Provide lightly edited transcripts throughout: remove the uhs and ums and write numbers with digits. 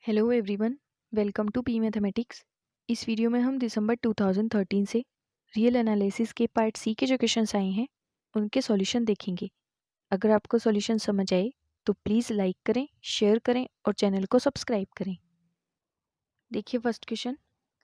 Hello everyone, welcome to P mathematics. इस video में हम दिसंबर 2013 से रियल एनालिसिस के पार्ट सी के जो क्वेश्चंस आए हैं उनके सॉल्यूशन देखेंगे। अगर आपको सॉल्यूशन समझ आए तो प्लीज़ लाइक करें, शेयर करें और चैनल को सब्सक्राइब करें। देखिए first question,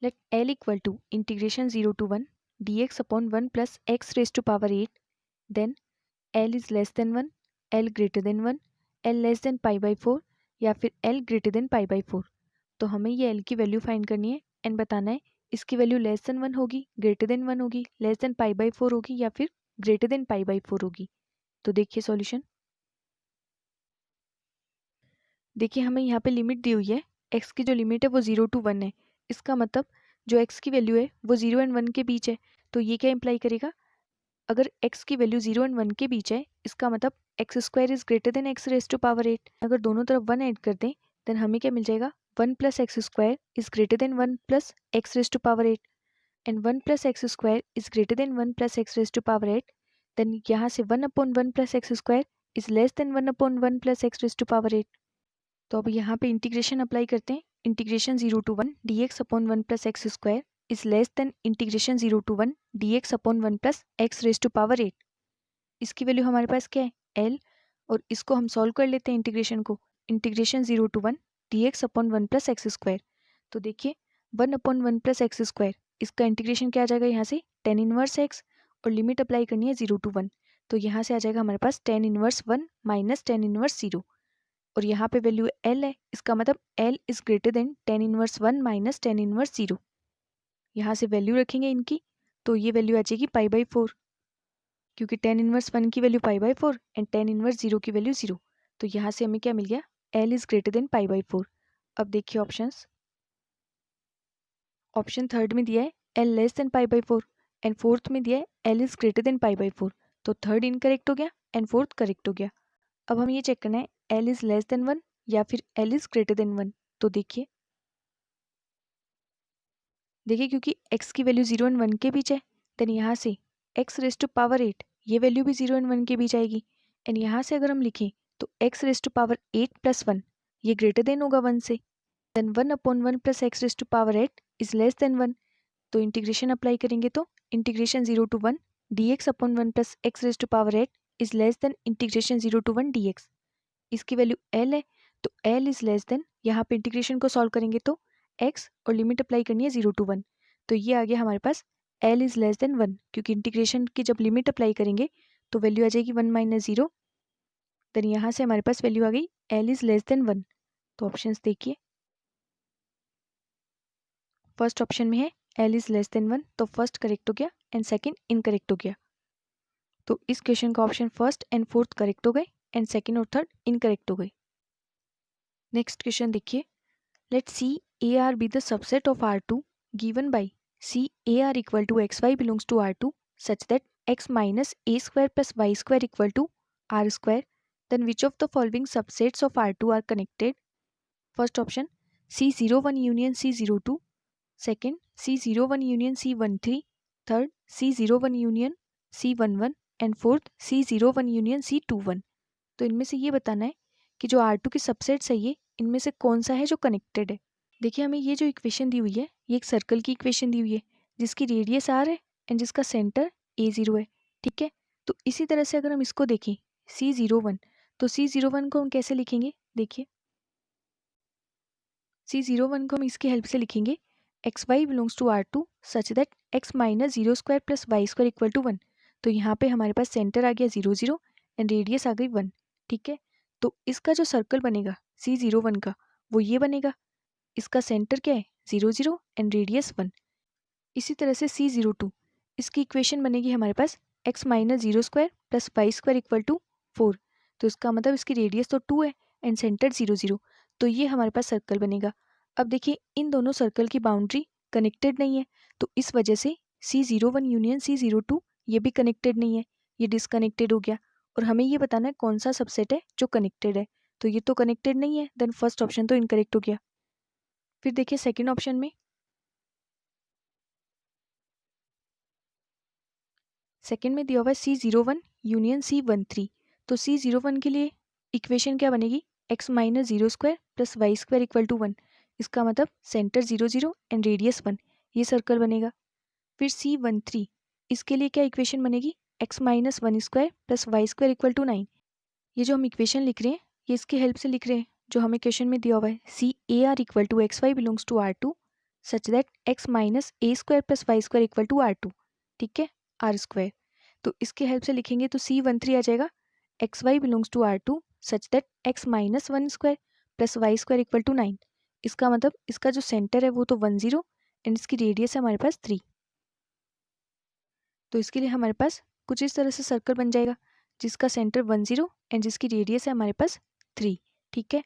let L equal to integration 0 to 1 dx upon 1 plus X raise to power 8, then L is less than 1, L greater than 1, L less than π/4 या फिर L greater then π/4। तो हमें ये L की value find करनी है and बताना है इसकी वैल्यू लेस देन 1 होगी, ग्रेटर देन 1 होगी, लेस देन π/4 होगी या फिर ग्रेटर देन π/4 होगी। तो देखिए सॉल्यूशन। देखिए हमें यहाँ पे लिमिट दी हुई है, एक्स की जो लिमिट है वो 0 to 1 है। इसका मतलब जो एक्स की वैल्यू है वो 0 एंड 1 के बीच है। तो ये क्या इम्प्लाई करेगा, अगर x की वैल्यू 0 एंड 1 के बीच है इसका मतलब X square is greater than X raise to power 8। अगर दोनों तरफ 1 ऐड कर दें देन हमें क्या मिल जाएगा, 1 plus X square is greater than 1 plus X raise to power 8 and 1 plus X square is greater than 1 plus X raise to power 8। Then यहाँ से 1/1 plus X square is less than 1/1 plus X raise to power 8। तो अब यहाँ पे integration apply करते हैं। Integration 0 to 1 dx upon 1 plus X square is less than integration 0 to 1 dx upon 1 plus X raise to power 8। इसकी value हमारे पास क्या है, एल, और इसको हम सॉल्व कर लेते हैं इंटीग्रेशन को। Integration 0 to 1 dx upon 1 plus X square. तो देखिए 1/1 प्लस एक्स स्क्वायर, इसका इंटीग्रेशन क्या आ जाएगा यहाँ से, tan इनवर्स एक्स, और लिमिट अप्लाई करनी है 0 to 1। तो यहाँ से आ जाएगा हमारे पास tan inverse 1 minus tan inverse 0, और यहाँ पे वैल्यू एल है, इसका मतलब L is greater then tan inverse 1 minus tan inverse 0। यहाँ से वैल्यू रखेंगे इनकी, तो ये वैल्यू आ जाएगी π/4, क्योंकि tan इनवर्स 1 की वैल्यू π/4 एंड tan इनवर्स 0 की वैल्यू 0। तो यहाँ से हमें क्या मिल गया, एल इज ग्रेटर देन π/4। अब देखिए ऑप्शंस। ऑप्शन थर्ड में दिया है L less than π/4 and fourth में दिया है एल इज ग्रेटर देन π/4। तो थर्ड इनकरेक्ट हो गया एंड फोर्थ करेक्ट हो गया। अब हम ये चेक करना है एल इज लेस देन 1 या फिर एल इज ग्रेटर देन 1। तो देखिए क्योंकि x की वैल्यू 0 एंड 1 के बीच है, देन यहाँ से x रेज टू पावर 8 ये वैल्यू भी 0 एंड 1 के बीच आएगी। एंड यहाँ से अगर हम लिखें तो x raise to power 8 plus 1 ये ग्रेटर देन होगा 1 से। Then 1/1 plus X raise to power 8 is less than 1। तो इंटीग्रेशन अप्लाई करेंगे तो integration 0 to 1 dx upon 1 plus X raise to power 8 is less than integration 0 to 1 dx। इसकी value l है, तो l is less then, यहाँ पे integration को solve करेंगे तो x और लिमिट अप्लाई करनी है 0 to 1। तो ये आ गया हमारे पास l इज लेस देन 1, क्योंकि इंटीग्रेशन की जब लिमिट अप्लाई करेंगे तो वैल्यू आ जाएगी 1 माइनस 0। देन यहाँ से हमारे पास वैल्यू आ गई l इज लेस देन 1। तो ऑप्शंस देखिए, फर्स्ट ऑप्शन में है l इज लेस देन 1, तो फर्स्ट करेक्ट हो गया एंड सेकंड इनकरेक्ट हो गया। तो इस क्वेश्चन का option first and fourth correct हो गए एंड सेकंड और थर्ड इनकरेक्ट हो गए। नेक्स्ट क्वेश्चन देखिए, let CAR be the subset of R2 given by CAR equal to XY belongs to R2 such that X minus A square plus Y square equal to R square. Then which of the following subsets of R2 are connected? First option C01 union C02, second C01 union C13, third C01 union C11 and fourth C01 union C21। तो इनमें से ये बताना है कि जो R2 की subsets है ये इनमें से कौन सा है जो कनेक्टेड है। देखिए हमें ये जो इक्वेशन दी हुई है ये एक सर्कल की इक्वेशन दी हुई है जिसकी रेडियस r है एंड जिसका सेंटर a0 है, ठीक है। तो इसी तरह से अगर हम इसको देखें C01, तो C01 को हम कैसे लिखेंगे, देखिए C01 को हम इसकी हेल्प से लिखेंगे XY belongs to R2 such that x minus 0 square plus Y square equal to 1। तो यहाँ पे हमारे पास सेंटर आ गया 0 0 एंड रेडियस आ गई 1, ठीक है। तो इसका जो सर्कल बनेगा C01 का वो ये बनेगा, इसका सेंटर क्या है 0 0 एंड रेडियस 1। इसी तरह से C02, इसकी इक्वेशन बनेगी हमारे पास x minus 0 square plus Y square equal to 4। तो इसका मतलब इसकी रेडियस तो 2 है एंड सेंटर 0 0। तो ये हमारे पास सर्कल बनेगा। अब देखिए इन दोनों सर्कल की बाउंड्री कनेक्टेड नहीं है, तो इस वजह से C01 यूनियन C02 ये भी कनेक्टेड नहीं है, ये डिसकनेक्टेड हो गया। और हमें ये बताना है कौन सा सबसेट है जो कनेक्टेड है, तो ये तो कनेक्टेड नहीं है, देन फर्स्ट ऑप्शन तो इनकरेक्ट हो गया। फिर देखिए सेकेंड ऑप्शन में, सेकेंड में दिया हुआ है C01 यूनियन C13। तो C01 के लिए इक्वेशन क्या बनेगी, X minus zero square plus Y square equal to 1। इसका मतलब सेंटर 0 0 एंड रेडियस 1, ये सर्कल बनेगा। फिर C13, इसके लिए क्या इक्वेशन बनेगी, X minus one square plus Y square equal to 9। ये जो हम इक्वेशन लिख रहे हैं ये इसकी हेल्प से लिख रहे हैं जो हमें क्वेश्चन में दिया हुआ है, C A R equal to X Y belongs to R two such that X minus A square plus Y square equal to R two. ठीक है, आर स्क्वायर। तो इसके हेल्प से लिखेंगे तो C13 आ जाएगा X Y belongs to R two such that X minus one square plus Y square equal to 9। इसका मतलब इसका जो सेंटर है वो तो 1 0 एंड इसकी रेडियस है हमारे पास 3। तो इसके लिए हमारे पास कुछ इस तरह से सर्कल बन जाएगा जिसका सेंटर 1 0 एंड जिसकी रेडियस है हमारे पास 3। ठीक है,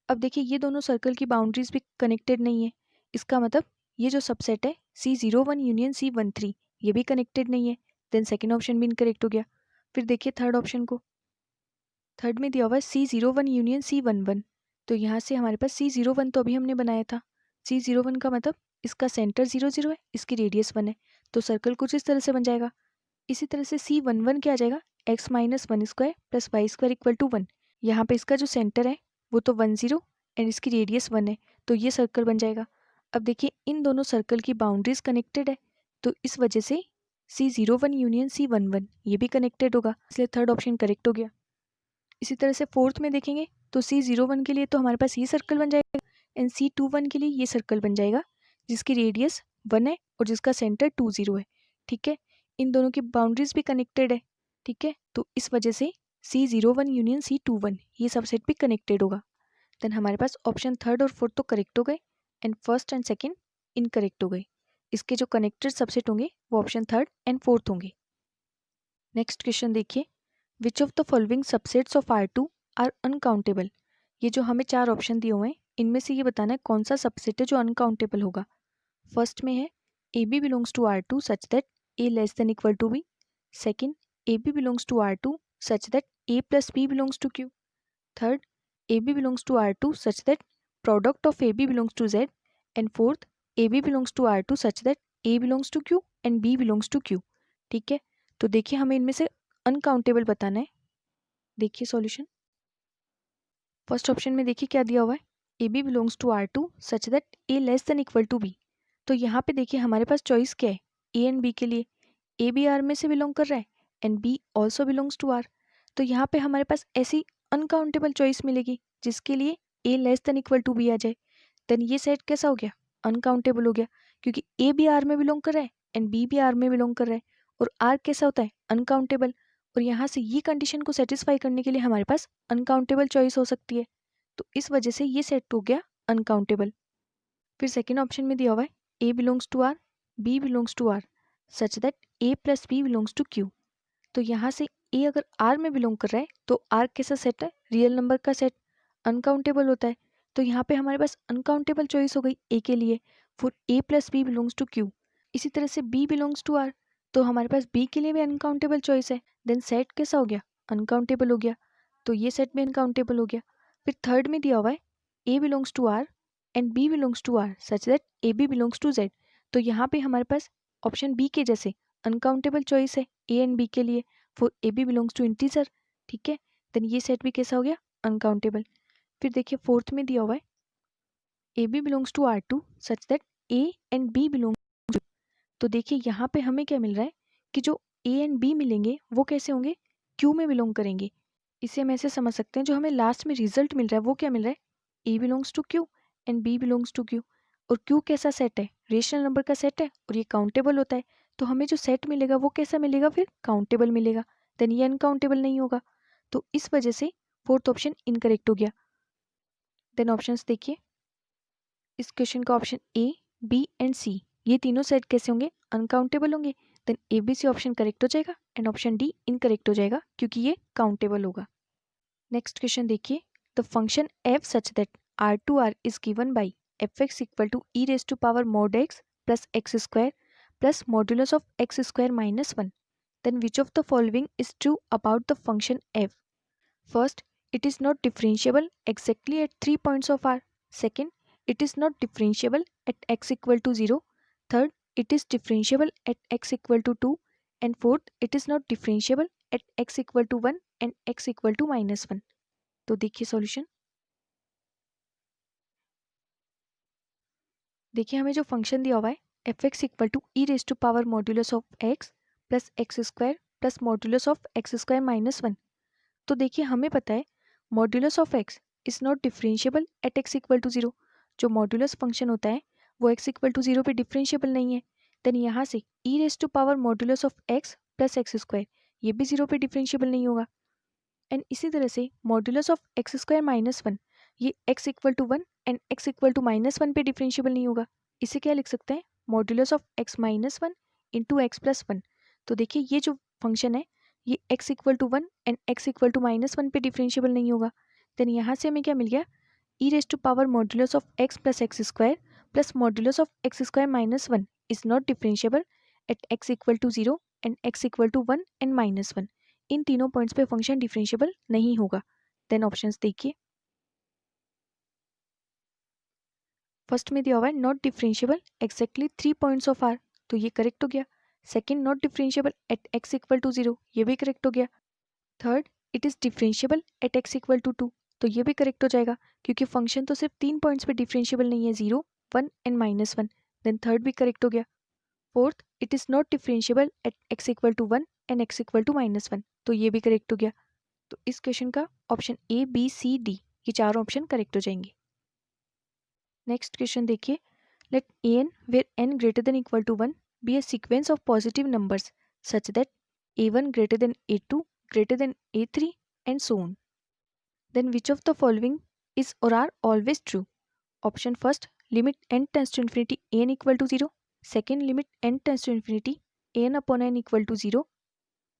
अब देखिए ये दोनों सर्कल की बाउंड्रीज भी कनेक्टेड नहीं है। इसका मतलब ये जो सबसेट है C01 यूनियन C13 ये भी कनेक्टेड नहीं है। देन सेकेंड ऑप्शन भी इनकरेक्ट हो गया। फिर देखिए थर्ड ऑप्शन को, थर्ड में दिया हुआ है C01 यूनियन C11। तो यहाँ से हमारे पास C01 तो अभी हमने बनाया था। C01 का मतलब इसका सेंटर 0 0 है, इसकी रेडियस 1 है, तो सर्कल कुछ इस तरह से बन जाएगा। इसी तरह से C11 क्या आ जाएगा, X minus one square plus Y square equal to 1। यहाँ पे इसका जो सेंटर है वो तो 1 0 एंड इसकी रेडियस 1 है, तो ये सर्कल बन जाएगा। अब देखिए इन दोनों सर्कल की बाउंड्रीज कनेक्टेड है, तो इस वजह से C01 यूनियन C11 ये भी कनेक्टेड होगा, इसलिए थर्ड ऑप्शन करेक्ट हो गया। इसी तरह से फोर्थ में देखेंगे तो C01 के लिए तो हमारे पास ये सर्कल बन जाएगा एंड C21 के लिए ये सर्कल बन जाएगा जिसकी रेडियस 1 है और जिसका सेंटर 2 0 है। ठीक है, इन दोनों की बाउंड्रीज भी कनेक्टेड है। ठीक है, तो इस वजह से C01 यूनियन C21 ये सबसेट भी कनेक्टेड होगा। देन हमारे पास ऑप्शन थर्ड और फोर्थ तो करेक्ट हो गए and first and second incorrect हो गए। इसके जो कनेक्टेड सबसेट होंगे वो ऑप्शन थर्ड एंड फोर्थ होंगे। नेक्स्ट क्वेश्चन देखिए, which of the following subsets of R2 are uncountable. ये जो हमें चार ऑप्शन दिए हुए हैं इनमें से ये बताना है कौन सा सबसेट है जो अनकाउंटेबल होगा। फर्स्ट में है A B belongs to R2 such that A less than equal to B. Second, A B belongs to R2 such that A plus B belongs to Q। Third, A B belongs to R2 such that product of A B belongs to Z। And fourth, A B belongs to R2 such that A belongs to Q and B belongs to Q। ठीक है, तो देखिए हमें इनमें से uncountable बताना है। देखिए सॉल्यूशन, फर्स्ट ऑप्शन में देखिए क्या दिया हुआ है, A B belongs to R2 such that A less than equal to B. तो यहाँ पे देखिए हमारे पास चॉइस क्या है, ए एंड बी के लिए। ए बी आर में से बिलोंग कर रहा है and B also belongs to R. तो यहाँ पे हमारे पास ऐसी अनकाउंटेबल चॉइस मिलेगी जिसके लिए A less than equal to B आ जाए। देन ये सेट कैसा हो गया, अनकाउंटेबल हो गया, क्योंकि ए भी आर में बिलोंग कर रहा है एंड बी भी आर में बिलोंग कर रहा है और आर कैसा होता है, अनकाउंटेबल। और यहाँ से ये कंडीशन को सेटिस्फाई करने के लिए हमारे पास अनकाउंटेबल चॉइस हो सकती है, तो इस वजह से ये सेट हो गया अनकाउंटेबल। फिर सेकेंड ऑप्शन में दिया हुआ है A belongs to R, B belongs to R such that A plus B belongs to Q. तो यहाँ से ए अगर आर में बिलोंग कर रहा है तो आर कैसा सेट है, रियल नंबर का सेट, अनकाउंटेबल होता है। तो यहाँ पे हमारे पास अनकाउंटेबल चॉइस हो गई ए के लिए, for A plus B belongs to Q. इसी तरह से बी बिलोंग्स टू आर, तो हमारे पास बी के लिए भी अनकाउंटेबल चॉइस है। देन सेट कैसा हो गया, अनकाउंटेबल हो गया, तो ये सेट भी अनकाउंटेबल हो गया। फिर थर्ड में दिया हुआ है A belongs to R and B belongs to R such that A B belongs to Z. तो यहाँ पे हमारे पास ऑप्शन बी के जैसे अनकाउंटेबल चॉइस है ए एंड बी के लिए, for A B belongs to integer. ठीक है, देन ये सेट भी कैसा हो गया, अनकाउंटेबल। फिर देखिए फोर्थ में दिया हुआ है A B belongs to R two such that A and B belong to. तो देखिए यहाँ पे हमें क्या मिल रहा है कि जो ए एंड बी मिलेंगे वो कैसे होंगे, क्यू में बिलोंग करेंगे। इसे हम ऐसे समझ सकते हैं जो हमें लास्ट में रिजल्ट मिल रहा है वो क्या मिल रहा है, A belongs to Q and B belongs to Q. और क्यू कैसा सेट है, रेशनल नंबर का सेट है और ये काउंटेबल होता है, तो हमें जो सेट मिलेगा वो कैसा मिलेगा, फिर काउंटेबल मिलेगा। देन ये अनकाउंटेबल नहीं होगा, तो इस वजह से फोर्थ ऑप्शन इनकरेक्ट हो गया। देन ऑप्शंस देखिए, इस क्वेश्चन का option A, B and C ये तीनों सेट कैसे होंगे, अनकाउंटेबल होंगे। Then A B C option correct हो जाएगा एंड ऑप्शन डी इनकरेक्ट हो जाएगा क्योंकि ये काउंटेबल होगा। नेक्स्ट क्वेश्चन देखिए, the function F such that R to R is given by F X equal to E raise to power mod X plus X square plus modulus of X square minus 1। Then which of the following is true about the function F. First, it is not differentiable exactly at 3 points of r. Second, it is not differentiable at x equal to 0. Third, it is differentiable at x equal to 2. And fourth, it is not differentiable at x equal to 1 and x equal to minus 1. तो देखिए solution, देखिए हमें जो function दिया हुआ है F X equal to E raise to power modulus of X plus X square plus modulus of X square minus one. तो देखिए हमें पता है modulus of X is not differentiable at X equal to zero. जो modulus function होता है वो X equal to zero पे डिफरेंशिएबल नहीं है। देन यहाँ से E raise to power modulus of X plus X square ये भी जीरो पे डिफरेंशिएबल नहीं होगा। एंड इसी तरह से modulus of X square minus one ये X equal to one and X equal to minus one पे डिफरेंशिएबल नहीं होगा। इसे क्या लिख सकते हैं modulus of X minus one into X plus one. तो देखिए ये जो फंक्शन है ये X equal to one and X equal to minus one पे डिफरेंशिएबल नहीं होगा। देन यहाँ से हमें क्या मिल गया E raise to power modulus of X plus X square plus modulus of X square minus one is not differentiable at X equal to zero and X equal to one and minus one. इन तीनों points पे function differentiable नहीं होगा। Then options देखिए, first में दिया हुआ है not differentiable exactly 3 points of R, तो ये करेक्ट हो गया। Second not differentiable at X equal to zero, ये भी करेक्ट हो गया। Third it is differentiable at X equal to two, तो ये भी करेक्ट हो जाएगा क्योंकि फंक्शन तो सिर्फ 3 पॉइंट्स पे डिफरेंशिएबल नहीं है, 0 1 and minus one. Then third भी करेक्ट हो गया। Fourth it is not differentiable at X equal to one and X equal to minus one, तो ये भी करेक्ट हो गया। तो इस क्वेश्चन का option A B C D ये चारों ऑप्शन करेक्ट हो जाएंगे। नेक्स्ट क्वेश्चन देखिए, let an where n greater than equal to 1 be a sequence of positive numbers such that a1 greater than a2 greater than a3 and so on. Then which of the following is or are always true? Option first, limit n tends to infinity an equal to 0. Second, limit n tends to infinity an upon n equal to 0.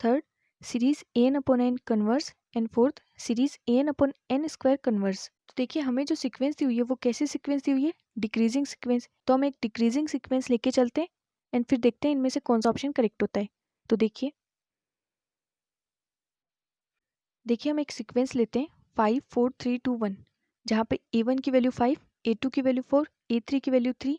Third, series an upon n converse and fourth series an upon n square converse. तो देखिए हमें जो sequence दी हुई है वो कैसी sequence दी हुई है, डिक्रीजिंग सीक्वेंस। तो हम एक डिक्रीजिंग सीक्वेंस लेके चलते हैं एंड फिर देखते हैं इनमें से कौन सा ऑप्शन करेक्ट होता है। तो देखिए हम एक सीक्वेंस लेते हैं 5 4 3 2 1, जहाँ पे a1 की वैल्यू 5, a2 की वैल्यू 4, a3 की वैल्यू 3,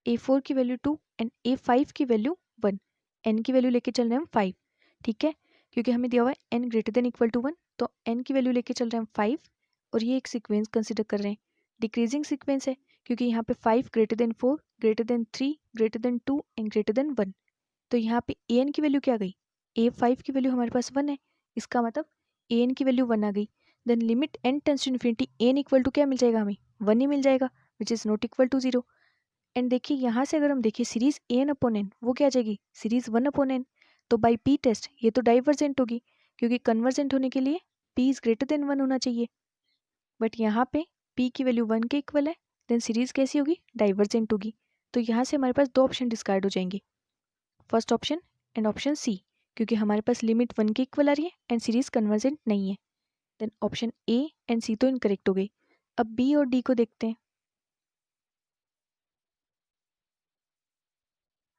a4 की वैल्यू 2 एंड a5 की वैल्यू 1। n की वैल्यू लेके चल रहे हैं हम 5, ठीक है, क्योंकि हमें दिया हुआ है n greater than equal to 1, तो n की वैल्यू लेके चल रहे हैं हम 5 और ये एक सीक्वेंस कंसिडर कर रहे हैं। डिक्रीजिंग सीक्वेंस है क्योंकि यहाँ पे 5 greater than 4 greater than 3 greater than 2 and greater than 1। तो यहाँ पे an की वैल्यू क्या गई, a5 की वैल्यू हमारे पास 1 है, इसका मतलब an की वैल्यू 1 आ गई। Then limit n tends to infinity n equal to क्या मिल जाएगा, हमें 1 ही मिल जाएगा which is not equal to 0। And देखिए यहाँ से अगर हम देखिए सीरीज an अपॉन n वो क्या आ जाएगी, सीरीज 1 अपॉन n। तो बाई p टेस्ट ये तो डाइवर्जेंट होगी क्योंकि कन्वर्जेंट होने के लिए p इज ग्रेटर देन 1 होना चाहिए, बट यहाँ पे p की वैल्यू 1 के इक्वल है। देन सीरीज कैसी होगी, डाइवर्जेंट होगी। तो यहाँ से हमारे पास दो ऑप्शन डिस्कार्ड हो जाएंगे, first option and option C, क्योंकि हमारे पास लिमिट 1 के इक्वल आ रही है एंड सीरीज कन्वर्जेंट नहीं है। देन ऑप्शन ए एंड सी तो इनकरेक्ट हो गई। अब बी और डी को देखते हैं।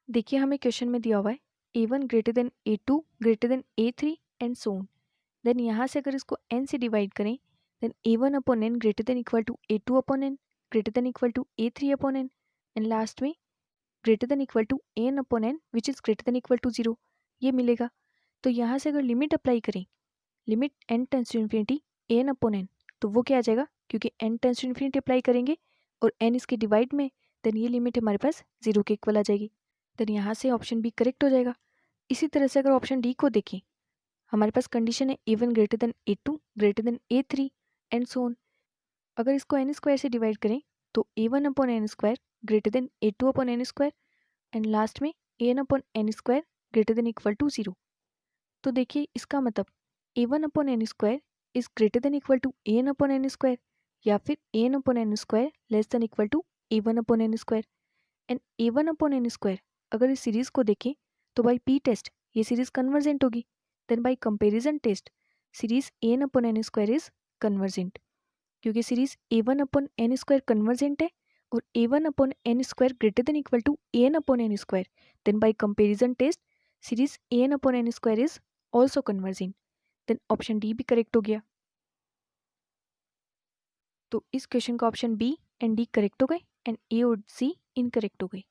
देखिए हमें क्वेश्चन में दिया हुआ है a1 greater than a2 greater than a3 and so on. Then यहाँ से अगर इसको n से डिवाइड करें then a1 upon n greater than equal to a2 upon n greater than equal to a3 upon n and last में greater than equal to an upon n which is greater than equal to 0 ये मिलेगा। तो यहाँ से अगर limit apply करें, limit n tends to infinity an upon n, तो वो क्या आ जाएगा, क्योंकि n tends to infinity apply करेंगे और n इसके डिवाइड में, देन ये लिमिट हमारे पास 0 के इक्वल आ जाएगी। देन यहाँ से ऑप्शन बी करेक्ट हो जाएगा। इसी तरह से अगर ऑप्शन डी को देखें, हमारे पास कंडीशन है a1 greater than a2 greater than a3 and so on. अगर इसको n स्क्वायर से डिवाइड करें तो a1 upon n square greater than a2 upon n square and last में an upon n square greater than equal to 0। तो देखिए इसका मतलब a1 upon n square is greater than equal to an upon n square या फिर an upon n square less than equal to a1 upon n square. And a1 upon n square अगर इस series को देखें तो by p test ये series convergent होगी। Then by comparison test series an upon n square is convergent, क्योंकि series a1 upon n square convergent है और a1 upon n square greater than equal to an upon n square. Then by comparison test series an upon n square is also convergent. Then option D भी correct हो गया। तो इस question का option B and D correct हो गए and ए और सी incorrect हो गए।